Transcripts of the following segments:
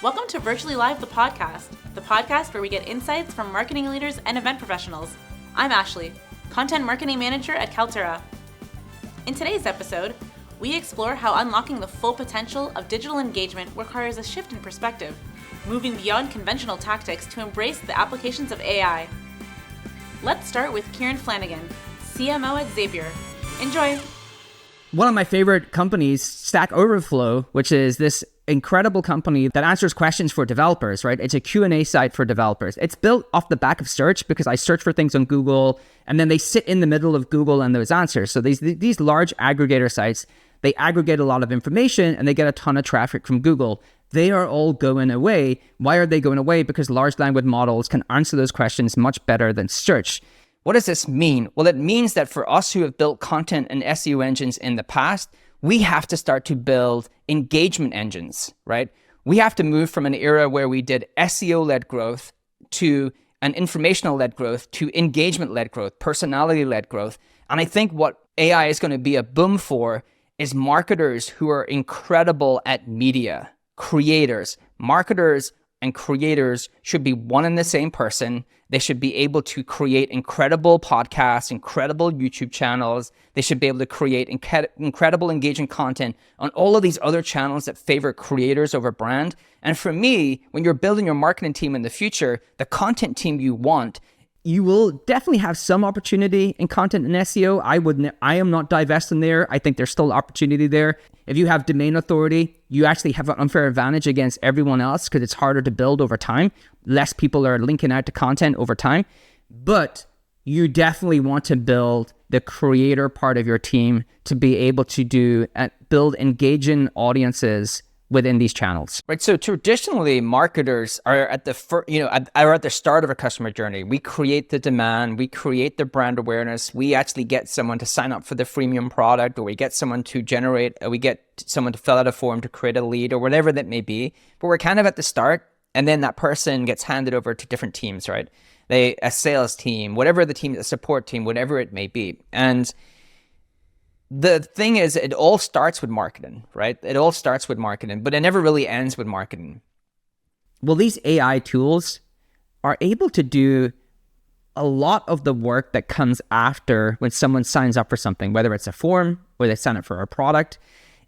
Welcome to Virtually Live, the podcast where we get insights from marketing leaders and event professionals. I'm Ashley, Content Marketing Manager at Kaltura. In today's episode, we explore how unlocking the full potential of digital engagement requires a shift in perspective, moving beyond conventional tactics to embrace the applications of AI. Let's start with Kieran Flanagan, CMO at Zapier. Enjoy! One of my favorite companies, Stack Overflow, which is this incredible company that answers questions for developers, right? It's a Q&A site for developers. It's built off the back of search because I search for things on Google and then they sit in the middle of Google and those answers. So these large aggregator sites, they aggregate a lot of information and they get a ton of traffic from Google. They are all going away. Why are they going away? Because large language models can answer those questions much better than search. What does this mean? Well, it means that for us who have built content and SEO engines in the past, we have to start to build engagement engines, right? We have to move from an era where we did SEO-led growth to an informational-led growth to engagement-led growth, personality-led growth. And I think what AI is going to be a boom for is marketers who are incredible at media, creators. Marketers and creators should be one and the same person. They should be able to create incredible podcasts, incredible YouTube channels. They should be able to create incredible engaging content on all of these other channels that favor creators over brand. And for me, when you're building your marketing team in the future, the content team you want, you will definitely have some opportunity in content and SEO. I am not divesting there. I think there's still opportunity there. If you have domain authority, you actually have an unfair advantage against everyone else because it's harder to build over time. Less people are linking out to content over time. But you definitely want to build the creator part of your team to be able to build engaging audiences within these channels. Right. So traditionally, marketers are at the start of a customer journey. We create the demand, we create the brand awareness, we actually get someone to sign up for the freemium product, or we get someone to fill out a form to create a lead, or whatever that may be. But we're kind of at the start, and then that person gets handed over to different teams, right? A sales team, whatever the team, a support team, whatever it may be. And the thing is, it all starts with marketing, right? It all starts with marketing, but it never really ends with marketing. Well, these AI tools are able to do a lot of the work that comes after when someone signs up for something, whether it's a form or they sign up for a product,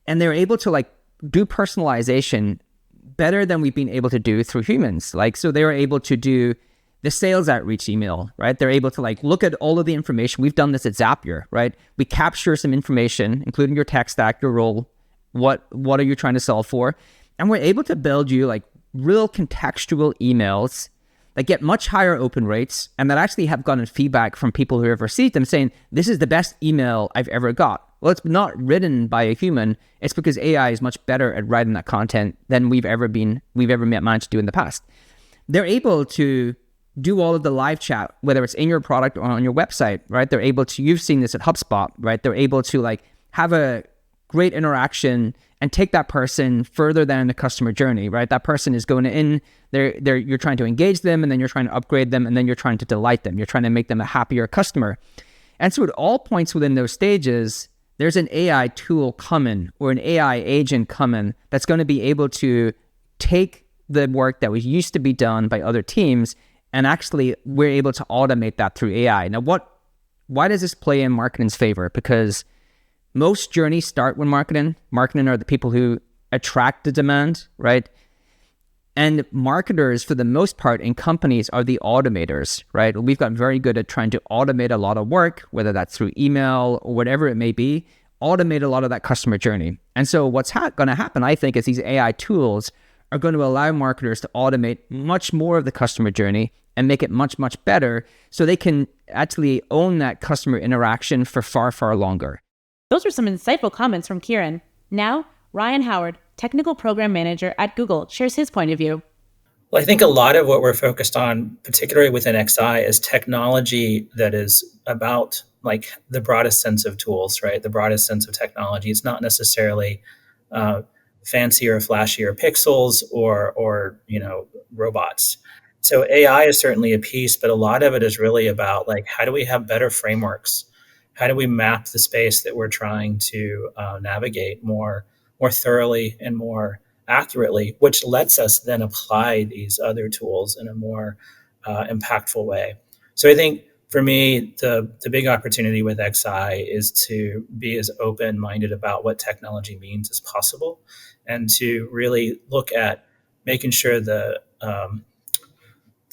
and they're able to do personalization better than we've been able to do through humans. So they were able to do the sales outreach email, right? They're able to look at all of the information. We've done this at Zapier, right? We capture some information, including your tech stack, your role, what are you trying to solve for? And we're able to build you real contextual emails that get much higher open rates and that actually have gotten feedback from people who have received them saying, this is the best email I've ever got. Well, it's not written by a human. It's because AI is much better at writing that content than we've ever managed to do in the past. They're able to do all of the live chat, whether it's in your product or on your website, right? They're able to, you've seen this at HupSpot, right? They're able to have a great interaction and take that person further than the customer journey, right? That person is going in, you're trying to engage them, and then you're trying to upgrade them, and then you're trying to delight them. You're trying to make them a happier customer. And so at all points within those stages, there's an AI tool coming or an AI agent coming that's going to be able to take the work that was used to be done by other teams, and actually, we're able to automate that through AI. Now, why does this play in marketing's favor? Because most journeys start with marketing. Marketing are the people who attract the demand, right? And marketers, for the most part, in companies are the automators, right? We've gotten very good at trying to automate a lot of work, whether that's through email or whatever it may be, automate a lot of that customer journey. And so what's going to happen, I think, is these AI tools are going to allow marketers to automate much more of the customer journey and make it much, much better so they can actually own that customer interaction for far, far longer. Those were some insightful comments from Kieran. Now, Ryan Howard, Technical Program Manager at Google, shares his point of view. Well, I think a lot of what we're focused on, particularly within XI, is technology that is about the broadest sense of tools, right? The broadest sense of technology. It's not necessarily fancier, flashier pixels or robots. So AI is certainly a piece, but a lot of it is really about how do we have better frameworks? How do we map the space that we're trying to navigate more thoroughly and more accurately, which lets us then apply these other tools in a more impactful way. So I think for me, the big opportunity with XI is to be as open-minded about what technology means as possible, and to really look at making sure the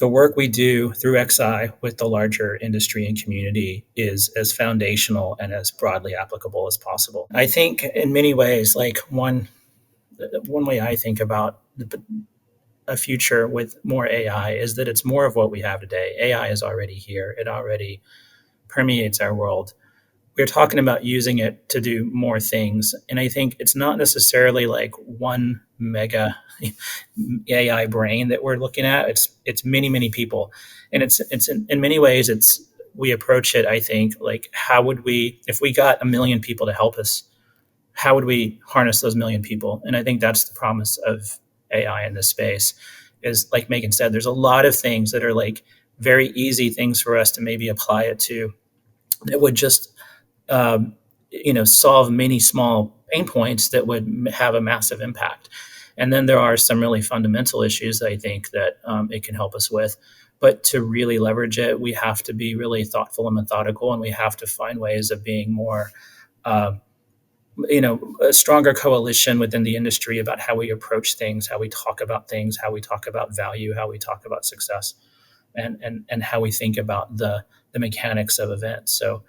work we do through XI with the larger industry and community is as foundational and as broadly applicable as possible. I think in many ways, like one way I think about a future with more AI is that it's more of what we have today. AI is already here. It already permeates our world. We're talking about using it to do more things. And I think it's not necessarily like one mega AI brain that we're looking at. It's many, many people. And it's in many ways, we approach it, I think, like, how would we, if we got 1 million people to help us, how would we harness those 1 million people? And I think that's the promise of AI in this space, is like Megan said, there's a lot of things that are like very easy things for us to maybe apply it to that would just solve many small pain points that would have a massive impact. And then there are some really fundamental issues that I think that it can help us with. But to really leverage it, we have to be really thoughtful and methodical, and we have to find ways of being more, a stronger coalition within the industry about how we approach things, how we talk about things, how we talk about value, how we talk about success, and how we think about the mechanics of events. So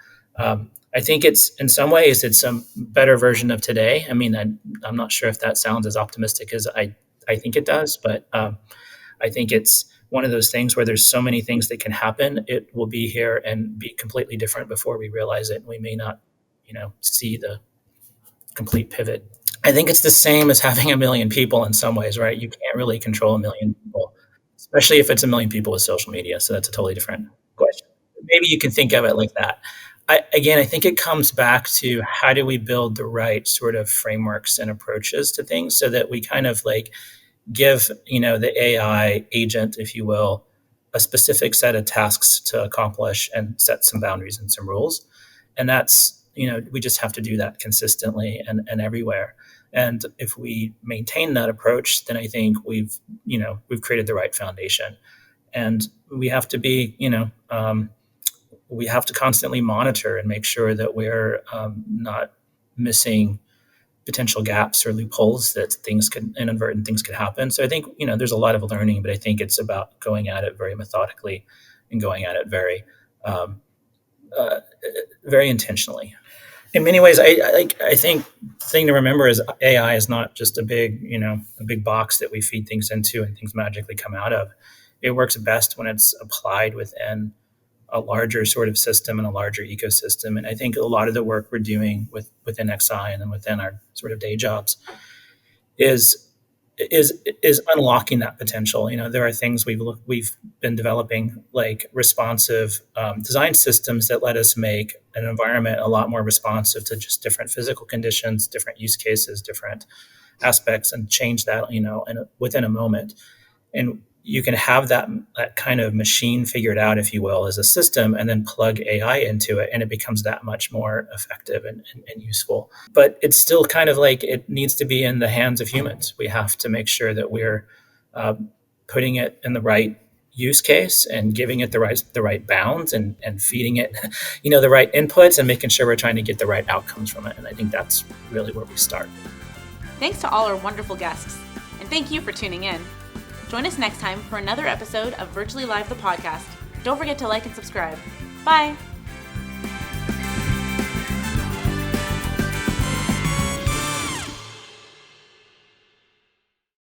I think it's, in some ways, it's a better version of today. I mean, I'm not sure if that sounds as optimistic as I think it does, but I think it's one of those things where there's so many things that can happen. It will be here and be completely different before we realize it. We may not, see the complete pivot. I think it's the same as having 1 million people in some ways, right? You can't really control 1 million people, especially if it's 1 million people with social media. So that's a totally different question. Maybe you can think of it like that. I think it comes back to how do we build the right sort of frameworks and approaches to things so that we kind of like give, the AI agent, if you will, a specific set of tasks to accomplish and set some boundaries and some rules. And that's, we just have to do that consistently and everywhere. And if we maintain that approach, then I think we've created the right foundation. And we have to be, we have to constantly monitor and make sure that we're not missing potential gaps or loopholes that inadvertent things could happen. So I think, there's a lot of learning, but I think it's about going at it very methodically and going at it very, very intentionally. In many ways, I think the thing to remember is AI is not just a big box that we feed things into and things magically come out of. It works best when it's applied within a larger sort of system and a larger ecosystem. And I think a lot of the work we're doing within XI and then within our sort of day jobs is unlocking that potential. There are things we've been developing, like responsive design systems that let us make an environment a lot more responsive to just different physical conditions, different use cases, different aspects, and change that, within a moment. And you can have that kind of machine figured out, if you will, as a system, and then plug AI into it, and it becomes that much more effective and useful. But it's still kind of like it needs to be in the hands of humans. We have to make sure that we're putting it in the right use case and giving it the right bounds and feeding it, the right inputs, and making sure we're trying to get the right outcomes from it. And I think that's really where we start. Thanks to all our wonderful guests, and thank you for tuning in. Join us next time for another episode of Virtually Live, the podcast. Don't forget to like and subscribe. Bye.